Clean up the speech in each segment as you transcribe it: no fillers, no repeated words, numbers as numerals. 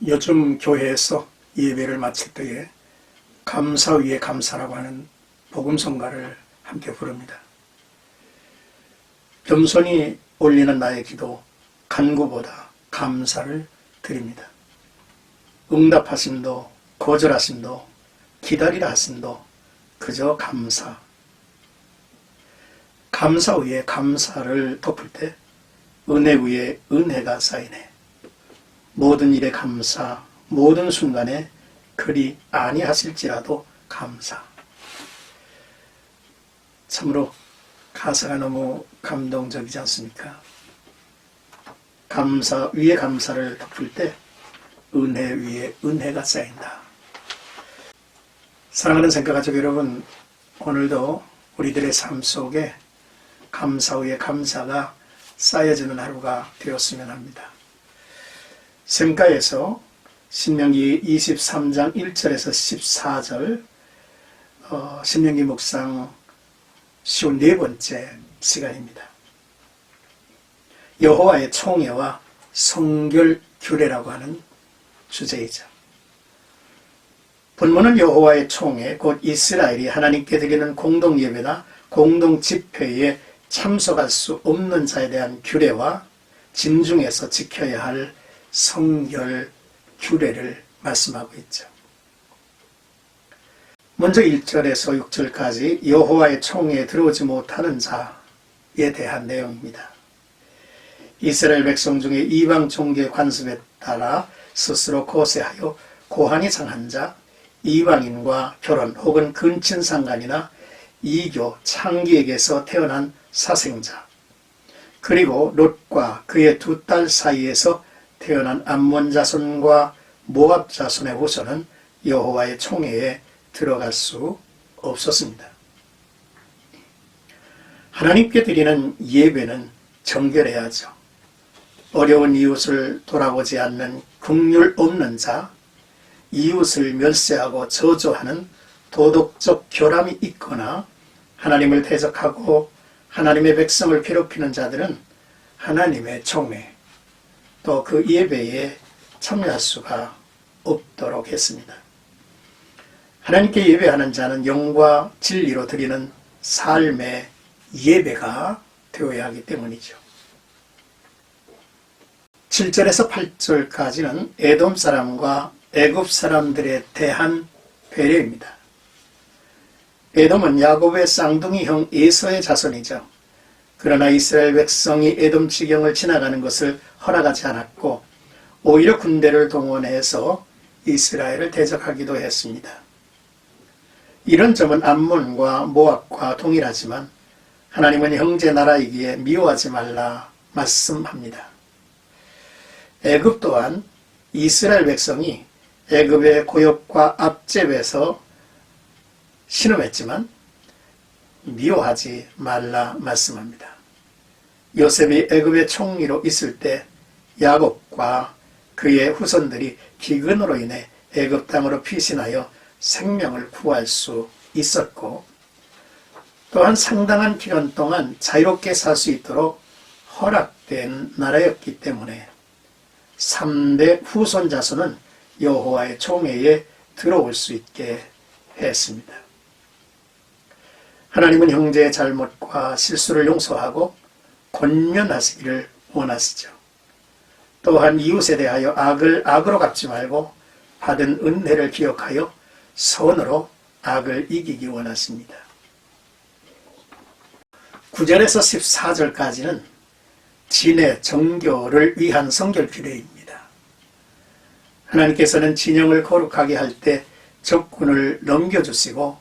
요즘 교회에서 예배를 마칠 때에 감사 위에 감사라고 하는 복음성가를 함께 부릅니다. 겸손히 올리는 나의 기도 간구보다 감사를 드립니다. 응답하심도 거절하심도 기다리라 하심도 그저 감사. 감사 위에 감사를 덮을 때 은혜 위에 은혜가 쌓이네. 모든 일에 감사, 모든 순간에 그리 아니하실지라도 감사. 참으로 가사가 너무 감동적이지 않습니까? 감사 위에 감사를 덮을 때 은혜 위에 은혜가 쌓인다. 사랑하는 생각가족 여러분, 오늘도 우리들의 삶 속에 감사 위에 감사가 쌓여지는 하루가 되었으면 합니다. 샘가에서 신명기 23장 1절에서 14절 신명기 묵상 54번째 시간입니다. 여호와의 총애와 성결 규례라고 하는 주제이죠. 본문은 여호와의 총애, 곧 이스라엘이 하나님께 드리는 공동예배나 공동집회에 참석할 수 없는 자에 대한 규례와 진중에서 지켜야 할 성결 규례를 말씀하고 있죠. 먼저 1절에서 6절까지 여호와의 총회에 들어오지 못하는 자에 대한 내용입니다. 이스라엘 백성 중에 이방 종교 관습에 따라 스스로 고세하여 고한이 상한 자, 이방인과 결혼 혹은 근친상간이나 이교, 창기에게서 태어난 사생자, 그리고 롯과 그의 두 딸 사이에서 태어난 암몬 자손과 모압 자손의 후손은 여호와의 총회에 들어갈 수 없었습니다. 하나님께 드리는 예배는 정결해야죠. 어려운 이웃을 돌아보지 않는 긍휼 없는 자, 이웃을 멸시하고 저주하는 도덕적 결함이 있거나 하나님을 대적하고 하나님의 백성을 괴롭히는 자들은 하나님의 총회, 또 그 예배에 참여할 수가 없도록 했습니다. 하나님께 예배하는 자는 영과 진리로 드리는 삶의 예배가 되어야 하기 때문이죠. 7절에서 8절까지는 에돔 사람과 애굽 사람들에 대한 배려입니다. 에돔은 야곱의 쌍둥이 형 에서의 자손이죠. 그러나 이스라엘 백성이 에돔 지경을 지나가는 것을 허락하지 않았고 오히려 군대를 동원해서 이스라엘을 대적하기도 했습니다. 이런 점은 암몬과 모압과 동일하지만 하나님은 형제 나라이기에 미워하지 말라 말씀합니다. 애굽 또한 이스라엘 백성이 애굽의 고역과 압제에서 신음했지만 미워하지 말라 말씀합니다. 요셉이 애굽의 총리로 있을 때 야곱과 그의 후손들이 기근으로 인해 애굽 땅으로 피신하여 생명을 구할 수 있었고, 또한 상당한 기간 동안 자유롭게 살 수 있도록 허락된 나라였기 때문에 3대 후손 자손은 여호와의 총회에 들어올 수 있게 했습니다. 하나님은 형제의 잘못과 실수를 용서하고 권면하시기를 원하시죠. 또한 이웃에 대하여 악을 악으로 갚지 말고 받은 은혜를 기억하여 선으로 악을 이기기 원하십니다. 9절에서 14절까지는 진의 정교를 위한 성결 규례입니다. 하나님께서는 진영을 거룩하게 할 때 적군을 넘겨주시고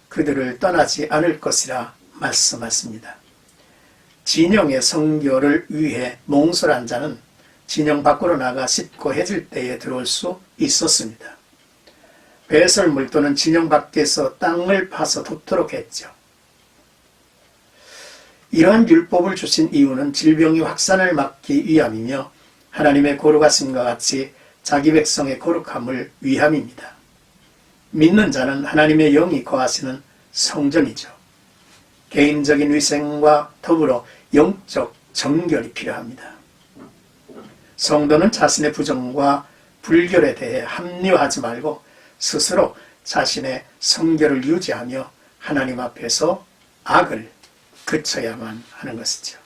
그들을 떠나지 않을 것이라 말씀하십니다. 진영의 성결을 위해 몽설한 자는 진영 밖으로 나가 씻고 해질 때에 들어올 수 있었습니다. 배설물 또는 진영 밖에서 땅을 파서 덮도록 했죠. 이러한 율법을 주신 이유는 질병의 확산을 막기 위함이며 하나님의 거룩하심과 같이 자기 백성의 거룩함을 위함입니다. 믿는 자는 하나님의 영이 거하시는 성전이죠. 개인적인 위생과 더불어 영적 정결이 필요합니다. 성도는 자신의 부정과 불결에 대해 합리화하지 말고 스스로 자신의 성결을 유지하며 하나님 앞에서 악을 그쳐야만 하는 것이죠.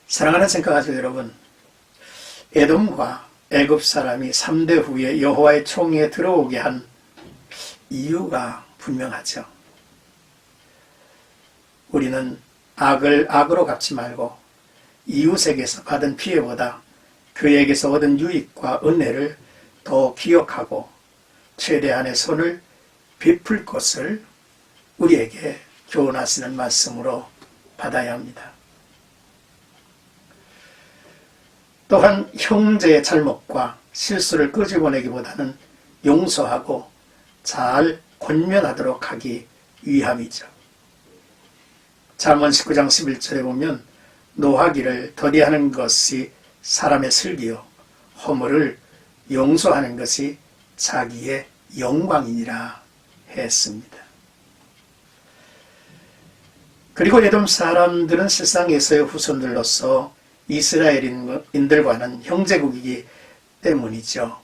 사랑하는 생각하세요, 여러분. 에돔과 애굽 사람이 3대 후에 여호와의 총회에 들어오게 한 이유가 분명하죠. 우리는 악을 악으로 갚지 말고 이웃에게서 받은 피해보다 그에게서 얻은 유익과 은혜를 더 기억하고 최대한의 손을 베풀 것을 우리에게 교훈하시는 말씀으로 받아야 합니다. 또한 형제의 잘못과 실수를 끄집어내기보다는 용서하고 잘 권면하도록 하기 위함이죠. 잠언 19장 11절에 보면 노하기를 더디하는 것이 사람의 슬기요 허물을 용서하는 것이 자기의 영광이니라 했습니다. 그리고 에돔 사람들은 세상에서의 후손들로서 이스라엘인들과는 형제국이기 때문이죠.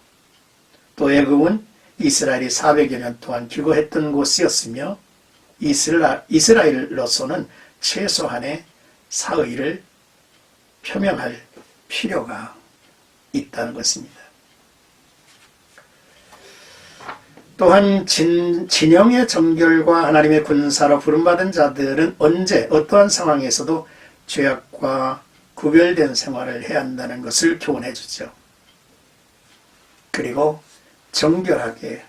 또 애굽은 이스라엘이 400여 년 동안 기거했던 곳이었으며 이스라엘로서는 최소한의 사의를 표명할 필요가 있다는 것입니다. 또한 진영의 정결과 하나님의 군사로 부름받은 자들은 언제 어떠한 상황에서도 죄악과 구별된 생활을 해야 한다는 것을 교훈해 주죠. 그리고 정결하게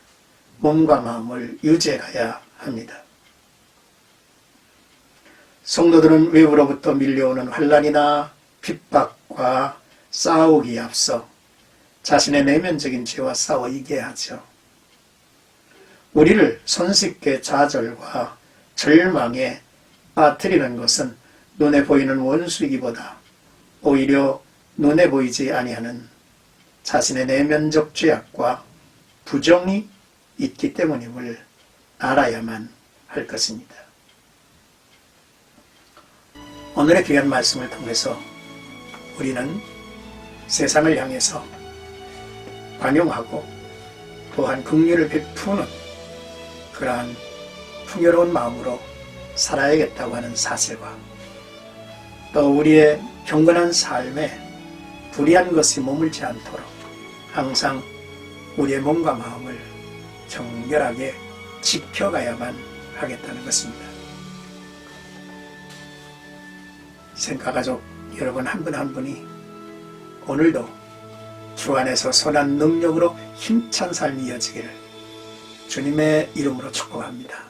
몸과 마음을 유지해 가야 합니다. 성도들은 외부로부터 밀려오는 환난이나 핍박과 싸우기에 앞서 자신의 내면적인 죄와 싸워 이겨야 하죠. 우리를 손쉽게 좌절과 절망에 빠뜨리는 것은 눈에 보이는 원수이기보다 오히려 눈에 보이지 아니하는 자신의 내면적 죄악과 부정이 있기 때문임을 알아야만 할 것입니다. 오늘의 귀한 말씀을 통해서 우리는 세상을 향해서 관용하고 또한 긍휼을 베푸는 그러한 풍요로운 마음으로 살아야겠다고 하는 사실과 또 우리의 경건한 삶에 불의한 것이 머물지 않도록 항상 우리의 몸과 마음을 정결하게 지켜가야만 하겠다는 것입니다. 생가가족 여러분 한 분 한 분이 오늘도 주 안에서 선한 능력으로 힘찬 삶이 이어지기를 주님의 이름으로 축복합니다.